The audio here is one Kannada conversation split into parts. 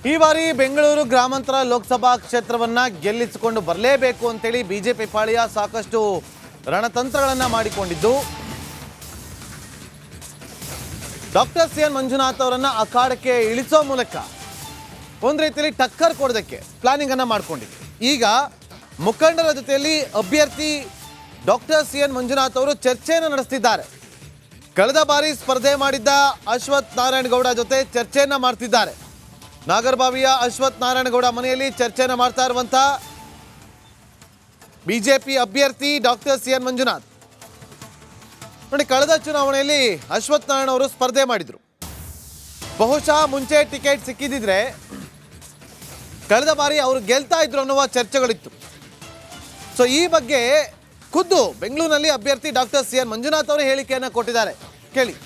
ಈ ಬಾರಿ ಬೆಂಗಳೂರು ಗ್ರಾಮಾಂತರ ಲೋಕಸಭಾ ಕ್ಷೇತ್ರವನ್ನ ಗೆಲ್ಲಿಸಿಕೊಂಡು ಬರಲೇಬೇಕು ಅಂತೇಳಿ ಬಿಜೆಪಿ ಪಾಳಿಯ ಸಾಕಷ್ಟು ರಣತಂತ್ರಗಳನ್ನ ಮಾಡಿಕೊಂಡಿದ್ದು ಡಾಕ್ಟರ್ ಸಿ.ಎನ್. ಮಂಜುನಾಥ್ ಅವರನ್ನ ಅಖಾಡಕ್ಕೆ ಇಳಿಸೋ ಮೂಲಕ ಒಂದು ರೀತಿಯಲ್ಲಿ ಟಕ್ಕರ್ ಕೊಡೋದಕ್ಕೆ ಪ್ಲಾನಿಂಗ್ ಅನ್ನ ಮಾಡಿಕೊಂಡಿದ್ರು. ಈಗ ಮುಖಂಡರ ಜೊತೆಯಲ್ಲಿ ಅಭ್ಯರ್ಥಿ ಡಾಕ್ಟರ್ ಸಿ.ಎನ್. ಮಂಜುನಾಥ್ ಅವರು ಚರ್ಚೆಯನ್ನು ನಡೆಸುತ್ತಿದ್ದಾರೆ. ಕಳೆದ ಬಾರಿ ಸ್ಪರ್ಧೆ ಮಾಡಿದ್ದ ಅಶ್ವಥ್ ನಾರಾಯಣಗೌಡ ಜೊತೆ ಚರ್ಚೆಯನ್ನ ಮಾಡ್ತಿದ್ದಾರೆ. ನಾಗರಬಾವಿಯ ಅಶ್ವಥ್ ನಾರಾಯಣಗೌಡ ಮನೆಯಲ್ಲಿ ಚರ್ಚೆಯನ್ನು ಮಾಡ್ತಾ ಇರುವಂತ ಬಿಜೆಪಿ ಅಭ್ಯರ್ಥಿ ಡಾಕ್ಟರ್ ಸಿ.ಎನ್. ಮಂಜುನಾಥ್ ನೋಡಿ, ಕಳೆದ ಚುನಾವಣೆಯಲ್ಲಿ ಅಶ್ವಥ್ ನಾರಾಯಣ ಅವರು ಸ್ಪರ್ಧೆ ಮಾಡಿದ್ರು. ಬಹುಶಃ ಮುಂಚೆ ಟಿಕೆಟ್ ಸಿಕ್ಕಿದ್ರೆ ಕಳೆದ ಬಾರಿ ಅವರು ಗೆಲ್ತಾ ಇದ್ರು ಅನ್ನುವ ಚರ್ಚೆಗಳಿತ್ತು. ಸೊ ಈ ಬಗ್ಗೆ ಖುದ್ದು ಬೆಂಗಳೂರಿನಲ್ಲಿ ಅಭ್ಯರ್ಥಿ ಡಾಕ್ಟರ್ ಸಿ.ಎನ್. ಮಂಜುನಾಥ್ ಅವರು ಹೇಳಿಕೆಯನ್ನು ಕೊಟ್ಟಿದ್ದಾರೆ, ಕೇಳಿ.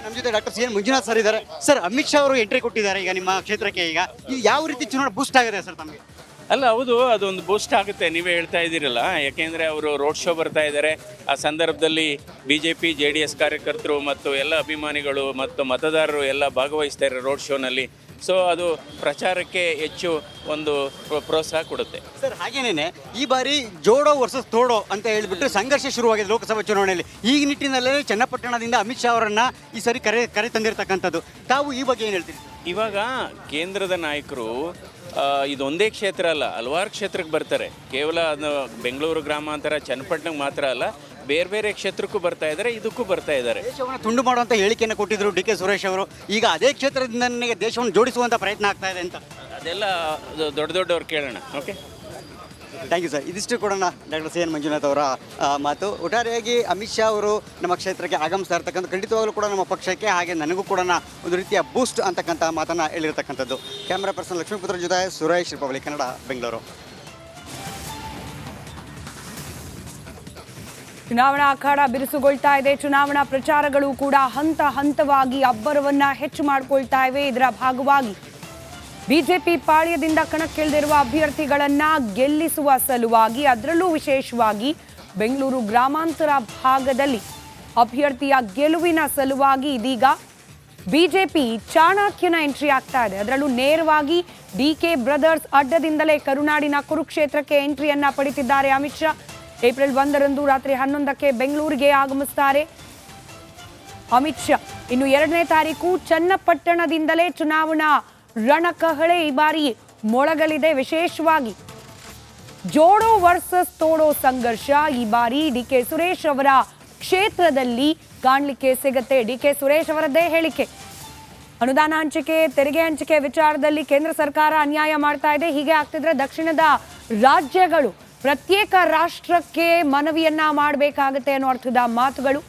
ನಮ್ಮ ಜೊತೆ ಡಾಕ್ಟರ್ ಸಿ.ಎನ್. ಮಂಜುನಾಥ್ ಸರ್ ಇದ್ದಾರೆ. ಸರ್, ಅಮಿತ್ ಶಾ ಅವರು ಎಂಟ್ರಿ ಕೊಟ್ಟಿದ್ದಾರೆ ಈಗ ನಿಮ್ಮ ಕ್ಷೇತ್ರಕ್ಕೆ. ಈಗ ಯಾವ ರೀತಿ ಚುನಾವಣೆ ಬೂಸ್ಟ್ ಆಗಿದೆ ಸರ್ ತಮಗೆ? ಅಲ್ಲ, ಹೌದು, ಅದೊಂದು ಬೂಸ್ಟ್ ಆಗುತ್ತೆ. ನೀವೇ ಹೇಳ್ತಾ ಇದ್ದೀರಲ್ಲ, ಯಾಕೆಂದರೆ ಅವರು ರೋಡ್ ಶೋ ಬರ್ತಾ ಇದ್ದಾರೆ. ಆ ಸಂದರ್ಭದಲ್ಲಿ BJP JDS ಕಾರ್ಯಕರ್ತರು ಮತ್ತು ಎಲ್ಲ ಅಭಿಮಾನಿಗಳು ಮತ್ತು ಮತದಾರರು ಎಲ್ಲ ಭಾಗವಹಿಸ್ತಾ ಇದ್ದಾರೆ ರೋಡ್ ಶೋನಲ್ಲಿ. ಸೊ ಅದು ಪ್ರಚಾರಕ್ಕೆ ಹೆಚ್ಚು ಒಂದು ಪ್ರೋತ್ಸಾಹ ಕೊಡುತ್ತೆ. ಸರ್, ಹಾಗೇನೇನೆ ಈ ಬಾರಿ ಜೋಡೋ ವರ್ಸಸ್ ತೋಡೋ ಅಂತ ಹೇಳಿಬಿಟ್ಟು ಸಂಘರ್ಷ ಶುರುವಾಗಿದೆ ಲೋಕಸಭಾ ಚುನಾವಣೆಯಲ್ಲಿ. ಈ ನಿಟ್ಟಿನಲ್ಲೇ ಚನ್ನಪಟ್ಟಣದಿಂದ ಅಮಿತ್ ಶಾ ಅವರನ್ನ ಈ ಸಾರಿ ಕರೆ ತಂದಿರತಕ್ಕಂಥದ್ದು. ತಾವು ಈ ಬಗ್ಗೆ ಏನು ಹೇಳ್ತೀರಿ? ಇವಾಗ ಕೇಂದ್ರದ ನಾಯಕರು ಇದೊಂದೇ ಕ್ಷೇತ್ರ ಅಲ್ಲ, ಹಲವಾರು ಕ್ಷೇತ್ರಕ್ಕೆ ಬರ್ತಾರೆ. ಕೇವಲ ಅದು ಬೆಂಗಳೂರು ಗ್ರಾಮಾಂತರ ಚನ್ನಪಟ್ಟಣಕ್ಕೆ ಮಾತ್ರ ಅಲ್ಲ, ಬೇರೆ ಬೇರೆ ಕ್ಷೇತ್ರಕ್ಕೂ ಬರ್ತಾ ಇದ್ದಾರೆ, ಇದಕ್ಕೂ ಬರ್ತಾ ಇದ್ದಾರೆ. ದೇಶವನ್ನು ತುಂಡು ಮಾಡುವಂಥ ಹೇಳಿಕೆಯನ್ನು ಕೊಟ್ಟಿದ್ರು DK ಸುರೇಶ್ ಅವರು. ಈಗ ಅದೇ ಕ್ಷೇತ್ರದಿಂದ ನನಗೆ ದೇಶವನ್ನು ಜೋಡಿಸುವಂಥ ಪ್ರಯತ್ನ ಆಗ್ತಾ ಇದೆ ಅಂತ. ಅದೆಲ್ಲ ದೊಡ್ಡವ್ರು ಕೇಳೋಣ. Okay, thank you sir. ಇದಿಷ್ಟು ಕೂಡ ಡಾಕ್ಟರ್ ಸಿ.ಎನ್. ಮಂಜುನಾಥ್ ಅವರ ಮಾತು. ಒಟ್ಟಾರೆಯಾಗಿ ಅಮಿತ್ ಶಾ ಅವರು ನಮ್ಮ ಕ್ಷೇತ್ರಕ್ಕೆ ಆಗಮಿಸ್ತಾ ಇರ್ತಕ್ಕಂಥ ಖಂಡಿತವಾಗಲೂ ಕೂಡ ನಮ್ಮ ಪಕ್ಷಕ್ಕೆ, ಹಾಗೆ ನನಗೂ ಕೂಡ ಒಂದು ರೀತಿಯ ಬೂಸ್ಟ್ ಅಂತಕ್ಕಂಥ ಮಾತನ್ನು ಹೇಳಿರ್ತಕ್ಕಂಥದ್ದು. ಕ್ಯಾಮ್ರಾ ಪರ್ಸನ್ ಲಕ್ಷ್ಮೀಪುತ್ರ ಜೊತೆ ಸುರೇಶ್, ರಿಪಬ್ಲಿಕ್ ಕನ್ನಡ, ಬೆಂಗಳೂರು. ಚುನಾವಣಾ ಅಖಾಡ ಬಿರುಸುಗೊಳ್ತಾ ಇದೆ. ಚುನಾವಣಾ ಪ್ರಚಾರಗಳು ಕೂಡ ಹಂತ ಹಂತವಾಗಿ ಅಬ್ಬರವನ್ನ ಹೆಚ್ಚು ಮಾಡಿಕೊಳ್ತಾ ಇವೆ. ಇದರ ಭಾಗವಾಗಿ ಬಿಜೆಪಿ ಪಾಳ್ಯದಿಂದ ಕಣಕ್ಕಿಳಿದಿರುವ ಅಭ್ಯರ್ಥಿಗಳನ್ನ ಗೆಲ್ಲಿಸುವ ಸಲುವಾಗಿ, ಅದರಲ್ಲೂ ವಿಶೇಷವಾಗಿ ಬೆಂಗಳೂರು ಗ್ರಾಮಾಂತರ ಭಾಗದಲ್ಲಿ ಅಭ್ಯರ್ಥಿಯ ಗೆಲುವಿನ ಸಲುವಾಗಿ ಇದೀಗ ಬಿಜೆಪಿ ಚಾಣಕ್ಯನ ಎಂಟ್ರಿ ಆಗ್ತಾ ಇದೆ. ಅದರಲ್ಲೂ ನೇರವಾಗಿ DK ಬ್ರದರ್ಸ್ ಅಡ್ಡದಿಂದಲೇ ಕರುನಾಡಿನ ಕುರುಕ್ಷೇತ್ರಕ್ಕೆ ಎಂಟ್ರಿಯನ್ನ ಪಡೆದಿದ್ದಾರೆ ಅಮಿತ್ ಶಾ. ಏಪ್ರಿಲ್ 1ರಂದು ರಾತ್ರಿ 11ಕ್ಕೆ ಬೆಂಗಳೂರಿಗೆ ಆಗಮಿಸುತ್ತಾರೆ ಅಮಿತ್ ಶಾ. ಇನ್ನು 2ನೇ ತಾರೀಕು ಚನ್ನಪಟ್ಟಣದಿಂದಲೇ ಚುನಾವಣಾ ರಣಕಹಳೆ ಈ ಬಾರಿ ಮೊಳಗಲಿದೆ. ವಿಶೇಷವಾಗಿ ಜೋಡೋ ವರ್ಸಸ್ ತೋಡೋ ಸಂಘರ್ಷ ಈ ಬಾರಿ DK ಸುರೇಶ್ ಅವರ ಕ್ಷೇತ್ರದಲ್ಲಿ ಕಾಣಲಿಕ್ಕೆ ಸಿಗುತ್ತೆ. DK ಸುರೇಶ್ ಅವರದ್ದೇ ಹೇಳಿಕೆ, ಅನುದಾನ ಹಂಚಿಕೆ, ತೆರಿಗೆ ಹಂಚಿಕೆ ವಿಚಾರದಲ್ಲಿ ಕೇಂದ್ರ ಸರ್ಕಾರ ಅನ್ಯಾಯ ಮಾಡ್ತಾ ಇದೆ. ಹೀಗೆ ಆಗ್ತಿದ್ರೆ ದಕ್ಷಿಣದ ರಾಜ್ಯಗಳು ಪ್ರತ್ಯೇಕ ರಾಷ್ಟ್ರಕ್ಕೆ ಮನವಿಯನ್ನ ಮಾಡಬೇಕಾಗುತ್ತೆ ಅನ್ನೋ ಅರ್ಥದ ಮಾತುಗಳು.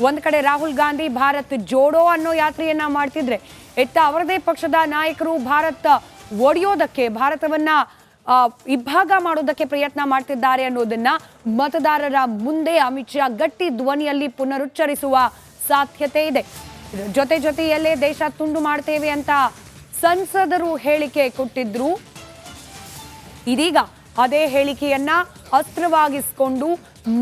ಒಂದ್ ಕಡೆ ರಾಹುಲ್ ಗಾಂಧಿ ಭಾರತ್ ಜೋಡೋ ಅನ್ನೋ ಯಾತ್ರೆಯನ್ನ ಮಾಡ್ತಿದ್ರೆ, ಇತ್ತ ಅವರದೇ ಪಕ್ಷದ ನಾಯಕರು ಭಾರತ ಒಡೆಯೋದಕ್ಕೆ, ಭಾರತವನ್ನ ಇಬ್ಬಾಗ ಮಾಡೋದಕ್ಕೆ ಪ್ರಯತ್ನ ಮಾಡ್ತಿದ್ದಾರೆ ಅನ್ನೋದನ್ನ ಮತದಾರರ ಮುಂದೆ ಅಮಿತ್ ಶಾ ಗಟ್ಟಿ ಧ್ವನಿಯಲ್ಲಿ ಪುನರುಚ್ಚರಿಸುವ ಸಾಧ್ಯತೆ ಇದೆ. ಜೊತೆಯಲ್ಲೇ ದೇಶ ತುಂಡು ಮಾಡ್ತೇವೆ ಅಂತ ಸಂಸದರು ಹೇಳಿಕೆ ಕೊಟ್ಟಿದ್ರು. ಇದೀಗ ಅದೇ ಹೇಳಿಕೆಯನ್ನ ಅಸ್ತ್ರವಾಗಿಸಿಕೊಂಡು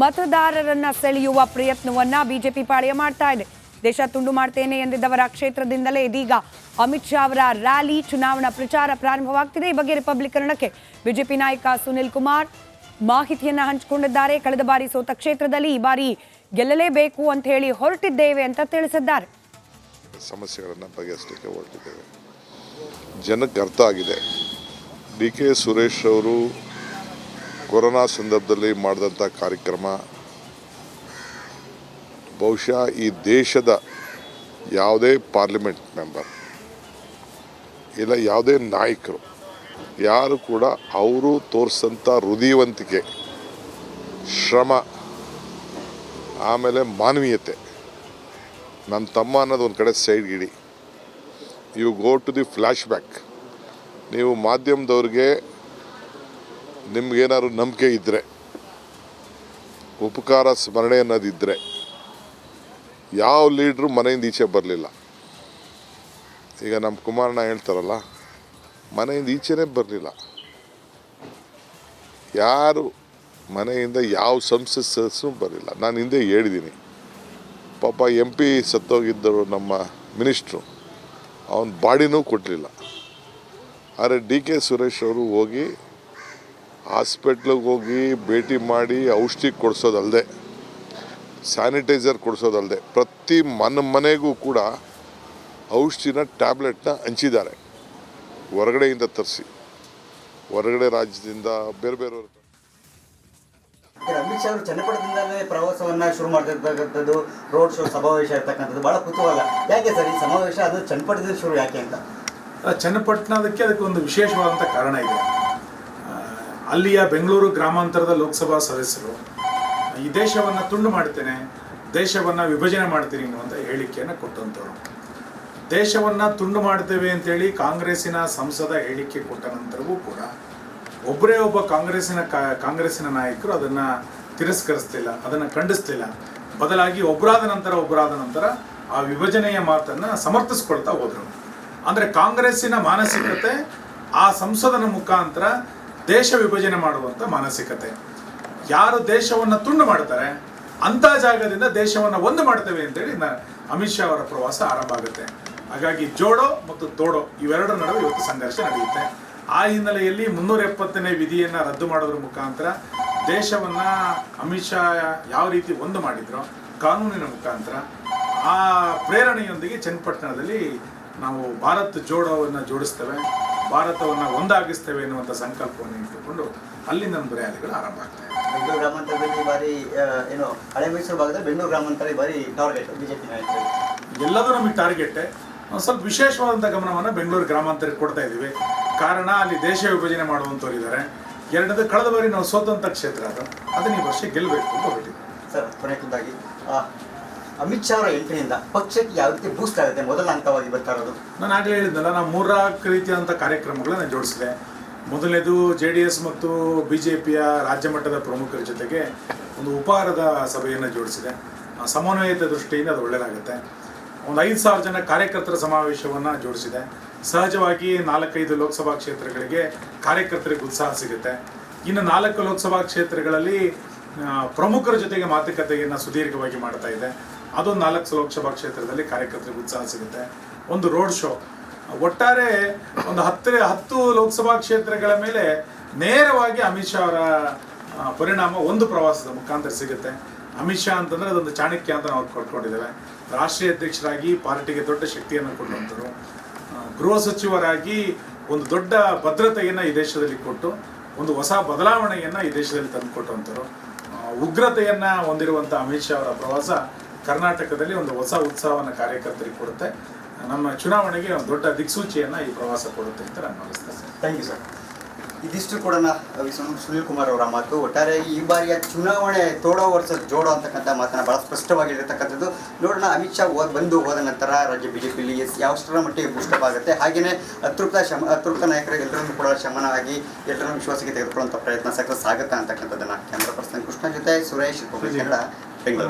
ಮತದಾರರನ್ನ ಸೆಳೆಯುವ ಪ್ರಯತ್ನವನ್ನ ಬಿಜೆಪಿ ಪಾಳ್ಯ ಮಾಡ್ತಾ ಇದೆ. ದೇಶ ತುಂಡು ಮಾಡ್ತೇನೆ ಎಂದಿದ್ದವರ ಕ್ಷೇತ್ರದಿಂದಲೇ ಇದೀಗ ಅಮಿತ್ ಶಾ ಅವರ ರ್ಯಾಲಿ, ಚುನಾವಣಾ ಪ್ರಚಾರ ಪ್ರಾರಂಭವಾಗ್ತಿದೆ. ಈ ಬಗ್ಗೆ ರಿಪಬ್ಲಿಕ್ ಕನ್ನಡಕ್ಕೆ ಬಿಜೆಪಿ ನಾಯಕ ಸುನಿಲ್ ಕುಮಾರ್ ಮಾಹಿತಿಯನ್ನ ಹಂಚಿಕೊಂಡಿದ್ದಾರೆ. ಕಳೆದ ಬಾರಿ ಸೋತ ಕ್ಷೇತ್ರದಲ್ಲಿ ಈ ಬಾರಿ ಗೆಲ್ಲಲೇಬೇಕು ಅಂತ ಹೇಳಿ ಹೊರಟಿದ್ದೇವೆ ಅಂತ ತಿಳಿಸಿದ್ದಾರೆ. ಸಮಸ್ಯೆಗಳನ್ನು ಬಗೆಹರಿಸಲಿಕ್ಕೆ ಹೊರಟಿದ್ದೇವೆ. ಜನಕ್ಕೆ ಅರ್ಥ ಆಗಿದೆ. DK ಸುರೇಶ್ ಅವರು ಕೊರೋನಾ ಸಂದರ್ಭದಲ್ಲಿ ಮಾಡಿದಂಥ ಕಾರ್ಯಕ್ರಮ ಬಹುಶಃ ಈ ದೇಶದ ಯಾವುದೇ ಪಾರ್ಲಿಮೆಂಟ್ ಮೆಂಬರ್ ಇಲ್ಲ ಯಾವುದೇ ನಾಯಕರು ಯಾರು ಕೂಡ ಅವರು ತೋರಿಸಂಥ ಹೃದಯವಂತಿಕೆ, ಶ್ರಮ, ಆಮೇಲೆ ಮಾನವೀಯತೆ, ನನ್ನ ತಮ್ಮ ಅನ್ನೋದು ಒಂದು ಕಡೆ ಸೈಡ್ಗಿಡಿ. You go to the flashback. ನೀವು ಮಾಧ್ಯಮದವ್ರಿಗೆ ನಿಮ್ಗೇನಾದ್ರು ನಂಬಿಕೆ ಇದ್ದರೆ, ಉಪಕಾರ ಸ್ಮರಣೆ ಅನ್ನೋದಿದ್ದರೆ, ಯಾವ ಲೀಡ್ರು ಮನೆಯಿಂದ ಈಚೆ ಬರಲಿಲ್ಲ. ಈಗ ನಮ್ಮ ಕುಮಾರಣ್ಣ ಹೇಳ್ತಾರಲ್ಲ, ಮನೆಯಿಂದ ಈಚೆನೇ ಬರಲಿಲ್ಲ. ಯಾರು ಮನೆಯಿಂದ ಯಾವ ಸಂಸ್ಥೆ ಸದಸ್ಯರು ಬರಲಿಲ್ಲ. ನಾನು ಹಿಂದೆ ಹೇಳಿದ್ದೀನಿ, ಪಾಪ MP ಸತ್ತೋಗಿದ್ದರು ನಮ್ಮ ಮಿನಿಸ್ಟ್ರು, ಅವನ ಬಾಡಿನೂ ಕೊಟ್ಟಲಿಲ್ಲ. ಆದರೆ DK ಸುರೇಶ್ ಅವರು ಹೋಗಿ ಹಾಸ್ಪಿಟ್ಲಿಗೆ ಹೋಗಿ ಭೇಟಿ ಮಾಡಿ ಔಷಧಿ ಕೊಡಿಸೋದಲ್ಲದೆ, ಸ್ಯಾನಿಟೈಸರ್ ಕೊಡಿಸೋದಲ್ಲದೆ, ಪ್ರತಿ ಮನೆಗೂ ಕೂಡ ಔಷಧಿನ ಟ್ಯಾಬ್ಲೆಟ್ನ ಹಂಚಿದ್ದಾರೆ. ಹೊರಗಡೆಯಿಂದ ತರಿಸಿ, ಹೊರಗಡೆ ರಾಜ್ಯದಿಂದ ಬೇರೆ ಅಮಿತ್ ಶಾ ಅವರು ಚನ್ನಪಟ್ಟಣದಿಂದಲೇ ಪ್ರವಾಸವನ್ನ ಶುರು ಮಾಡ್ತಿರ್ತಕ್ಕಂಥದ್ದು, ರೋಡ್ ಶೋ ಸಮಾವೇಶ ಇರ್ತಕ್ಕಂಥದ್ದು ಬಹಳ ಕುತೂಹಲ. ಯಾಕೆ ಸರ್ ಈ ಸಮಾವೇಶ ಅದು ಚನ್ನಪಟ್ಟಣದಿಂದ ಶುರು ಯಾಕೆ ಅಂತ? ಚನ್ನಪಟ್ಟಣದಕ್ಕೆ ಅದಕ್ಕೆ ಒಂದು ವಿಶೇಷವಾದಂಥ ಕಾರಣ ಇದೆ. ಅಲ್ಲಿಯ ಬೆಂಗಳೂರು ಗ್ರಾಮಾಂತರದ ಲೋಕಸಭಾ ಸದಸ್ಯರು ಈ ದೇಶವನ್ನು ತುಂಡು ಮಾಡ್ತೇನೆ, ದೇಶವನ್ನು ವಿಭಜನೆ ಮಾಡ್ತೀನಿ ಅನ್ನುವಂಥ ಹೇಳಿಕೆಯನ್ನು ಕೊಟ್ಟಂಥವ್ರು. ದೇಶವನ್ನು ತುಂಡು ಮಾಡ್ತೇವೆ ಅಂತೇಳಿ ಕಾಂಗ್ರೆಸ್ಸಿನ ಸಂಸದ ಹೇಳಿಕೆ ಕೊಟ್ಟ ನಂತರವೂ ಕೂಡ ಒಬ್ಬರೇ ಒಬ್ಬ ಕಾಂಗ್ರೆಸ್ಸಿನ ನಾಯಕರು ಅದನ್ನು ತಿರಸ್ಕರಿಸ್ತಿಲ್ಲ, ಅದನ್ನು ಖಂಡಿಸ್ತಿಲ್ಲ. ಬದಲಾಗಿ ಒಬ್ಬರಾದ ನಂತರ ಆ ವಿಭಜನೆಯ ಮಾತನ್ನು ಸಮರ್ಥಿಸ್ಕೊಳ್ತಾ ಹೋದರು. ಅಂದರೆ ಕಾಂಗ್ರೆಸ್ಸಿನ ಮಾನಸಿಕತೆ ಆ ಸಂಸದನ ಮುಖಾಂತರ ದೇಶ ವಿಭಜನೆ ಮಾಡುವಂಥ ಮಾನಸಿಕತೆ. ಯಾರು ದೇಶವನ್ನು ತುಂಡು ಮಾಡ್ತಾರೆ ಅಂಥ ಜಾಗದಿಂದ ದೇಶವನ್ನು ಒಂದು ಮಾಡ್ತೇವೆ ಅಂತೇಳಿ ಅಮಿತ್ ಶಾ ಅವರ ಪ್ರವಾಸ ಆರಂಭ ಆಗುತ್ತೆ. ಹಾಗಾಗಿ ಜೋಡೋ ಮತ್ತು ತೋಡೋ ಇವೆರಡರ ನಡುವೆ ಇವತ್ತು ಸಂಘರ್ಷ ನಡೆಯುತ್ತೆ. ಆ ಹಿನ್ನೆಲೆಯಲ್ಲಿ 370ನೇ ವಿಧಿಯನ್ನು ರದ್ದು ಮಾಡೋದ್ರ ಮುಖಾಂತರ ದೇಶವನ್ನು ಅಮಿತ್ ಶಾ ಯಾವ ರೀತಿ ಒಂದು ಮಾಡಿದ್ರೋ ಕಾನೂನಿನ ಮುಖಾಂತರ, ಆ ಪ್ರೇರಣೆಯೊಂದಿಗೆ ಚನ್ನಪಟ್ಟಣದಲ್ಲಿ ನಾವು ಭಾರತ್ ಜೋಡೋವನ್ನು ಜೋಡಿಸ್ತೇವೆ, ಭಾರತವನ್ನು ಒಂದಾಗಿಸ್ತೇವೆ ಎನ್ನುವಂಥ ಸಂಕಲ್ಪವನ್ನು ಇಟ್ಟುಕೊಂಡು ಅಲ್ಲಿಂದ ಒಂದು ರ್ಯಾಲಿಗಳು ಆರಂಭ ಆಗ್ತವೆ. ಬೆಂಗಳೂರು ಗ್ರಾಮಾಂತರದಲ್ಲಿ ಬಾರಿ ಏನು ಹಳೆ ಮೈಸೂರು ಭಾಗದಲ್ಲಿ ಬೆಂಗಳೂರು ಗ್ರಾಮಾಂತರ ಬಾರಿ ಟಾರ್ಗೆಟ್ ಬಿಜೆಪಿ ನಾಯಕರು. ಎಲ್ಲದೂ ನಮಗೆ ಟಾರ್ಗೆಟ್ಟೆ. ಸ್ವಲ್ಪ ವಿಶೇಷವಾದಂಥ ಗಮನವನ್ನು ಬೆಂಗಳೂರು ಗ್ರಾಮಾಂತರಕ್ಕೆ ಕೊಡ್ತಾ ಇದ್ದೀವಿ. ಕಾರಣ ಅಲ್ಲಿ ದೇಶ ವಿಭಜನೆ ಮಾಡುವಂಥವ್ರು ಇದ್ದಾರೆ. ಎರಡನೇದು, ಕಳೆದ ಬಾರಿ ನಾವು ಸೋತಂಥ ಕ್ಷೇತ್ರ ಅದನ್ನ ಈ ವರ್ಷ ಗೆಲ್ಲಬೇಕು ಅಂತ ಹೊರಟಿದ್ದೀವಿ. ಸರ್, ಕೊನೆಯದಾಗಿ ಅಮಿತ್ ಶಾ ಅವರ ಎಂಟ್ರಿಯಿಂದ ಪಕ್ಷಕ್ಕೆ ಯಾವ ರೀತಿ ಬೂಸ್ಟ್ ಆಗುತ್ತೆ? ಮೊದಲ ಹಂತವಾಗಿ ಬರ್ತಾ ಇರೋದು ನಾನು ಆಗಲೇ ಹೇಳಿದ್ನಲ್ಲ, ನಾನು 3 ರೀತಿಯಾದಂಥ ಕಾರ್ಯಕ್ರಮಗಳನ್ನ ಜೋಡಿಸಿದೆ. ಮೊದಲನೇದು JDS ಮತ್ತು BJPಯ ರಾಜ್ಯ ಮಟ್ಟದ ಪ್ರಮುಖರ ಜೊತೆಗೆ ಒಂದು ಉಪಹಾರದ ಸಭೆಯನ್ನು ಜೋಡಿಸಿದೆ. ಸಮನ್ವಯದ ದೃಷ್ಟಿಯಿಂದ ಅದು ಒಳ್ಳೆಯದಾಗುತ್ತೆ. ಒಂದು 5,000 ಜನ ಕಾರ್ಯಕರ್ತರ ಸಮಾವೇಶವನ್ನು ಜೋಡಿಸಿದೆ. ಸಹಜವಾಗಿ 4-5 ಲೋಕಸಭಾ ಕ್ಷೇತ್ರಗಳಿಗೆ ಕಾರ್ಯಕರ್ತರಿಗೆ ಉತ್ಸಾಹ ಸಿಗುತ್ತೆ. ಇನ್ನು 4 ಲೋಕಸಭಾ ಕ್ಷೇತ್ರಗಳಲ್ಲಿ ಪ್ರಮುಖರ ಜೊತೆಗೆ ಮಾತುಕತೆಯನ್ನು ಸುದೀರ್ಘವಾಗಿ ಮಾಡ್ತಾ ಇದೆ. ಅದೊಂದು 4 ಲೋಕಸಭಾ ಕ್ಷೇತ್ರದಲ್ಲಿ ಕಾರ್ಯಕರ್ತರಿಗೆ ಉತ್ಸಾಹ ಸಿಗುತ್ತೆ. ಒಂದು ರೋಡ್ ಶೋ, ಒಟ್ಟಾರೆ ಒಂದು 10 ಲೋಕಸಭಾ ಕ್ಷೇತ್ರಗಳ ಮೇಲೆ ನೇರವಾಗಿ ಅಮಿತ್ ಶಾ ಅವರ ಪರಿಣಾಮ ಒಂದು ಪ್ರವಾಸದ ಮುಖಾಂತರ ಸಿಗುತ್ತೆ. ಅಮಿತ್ ಶಾ ಅಂತಂದರೆ ಅದೊಂದು ಚಾಣಕ್ಯ ಅಂತ ನಾವು ಕೊಟ್ಕೊಂಡಿದ್ದೇವೆ. ರಾಷ್ಟ್ರೀಯ ಅಧ್ಯಕ್ಷರಾಗಿ ಪಾರ್ಟಿಗೆ ದೊಡ್ಡ ಶಕ್ತಿಯನ್ನು ಕೊಟ್ಟಂಥವ್ರು, ಗೃಹ ಸಚಿವರಾಗಿ ಒಂದು ದೊಡ್ಡ ಭದ್ರತೆಯನ್ನು ಈ ದೇಶದಲ್ಲಿ ಕೊಟ್ಟು ಒಂದು ಹೊಸ ಬದಲಾವಣೆಯನ್ನು ಈ ದೇಶದಲ್ಲಿ ತಂದುಕೊಟ್ಟಂಥವ್ರು. ಉಗ್ರತೆಯನ್ನು ಹೊಂದಿರುವಂಥ ಅಮಿತ್ ಶಾ ಅವರ ಪ್ರವಾಸ ಕರ್ನಾಟಕದಲ್ಲಿ ಒಂದು ಹೊಸ ಉತ್ಸಾಹವನ್ನು ಕಾರ್ಯಕರ್ತರಿಗೆ ಕೊಡುತ್ತೆ. ನಮ್ಮ ಚುನಾವಣೆಗೆ ಒಂದು ದೊಡ್ಡ ದಿಕ್ಸೂಚಿಯನ್ನು ಈ ಪ್ರವಾಸ ಕೊಡುತ್ತೆ ಅಂತ ನಾನು ಭಾವಿಸ್ತೇನೆ. Thank you sir. ಇದಿಷ್ಟು ಕೂಡ ಸುನೀಲ್ ಕುಮಾರ್ ಅವರ ಮಾತು. ಒಟ್ಟಾರೆ ಈ ಬಾರಿಯ ಚುನಾವಣೆ ತೋಡೋ ವರ್ಸಸ್ ಜೋಡೋ ಅಂತಕ್ಕಂಥ ಮಾತನ್ನು ಭಾಳ ಸ್ಪಷ್ಟವಾಗಿರ್ತಕ್ಕಂಥದ್ದು. ನೋಡೋಣ ಅಮಿತ್ ಶಾ ಹೋದ ನಂತರ ರಾಜ್ಯ ಬಿಜೆಪಿಯಲ್ಲಿ ಯಾವಷ್ಟರ ಮಟ್ಟಿಗೆ ಬೂಸ್ಟಪ್ ಆಗುತ್ತೆ. ಹಾಗೆಯೇ ಅತೃಪ್ತ ನಾಯಕರು ಎಲ್ಲರನ್ನೂ ಕೂಡ ಶಮನ ಆಗಿ ಎಲ್ಲರನ್ನೂ ವಿಶ್ವಾಸಕ್ಕೆ ತೆಗೆದುಕೊಳ್ಳುವಂಥ ಪ್ರಯತ್ನ ಸಕ್ಸಸ್ ಆಗುತ್ತಾ ಅಂತಕ್ಕಂಥದ್ದನ್ನು ಕ್ಯಾಮ್ರಾ ಪರ್ಸನ್ ಕೃಷ್ಣ ಜೊತೆ ಸುರೇಶ್ ಕನ್ನಡ, ಬೆಂಗಳೂರು.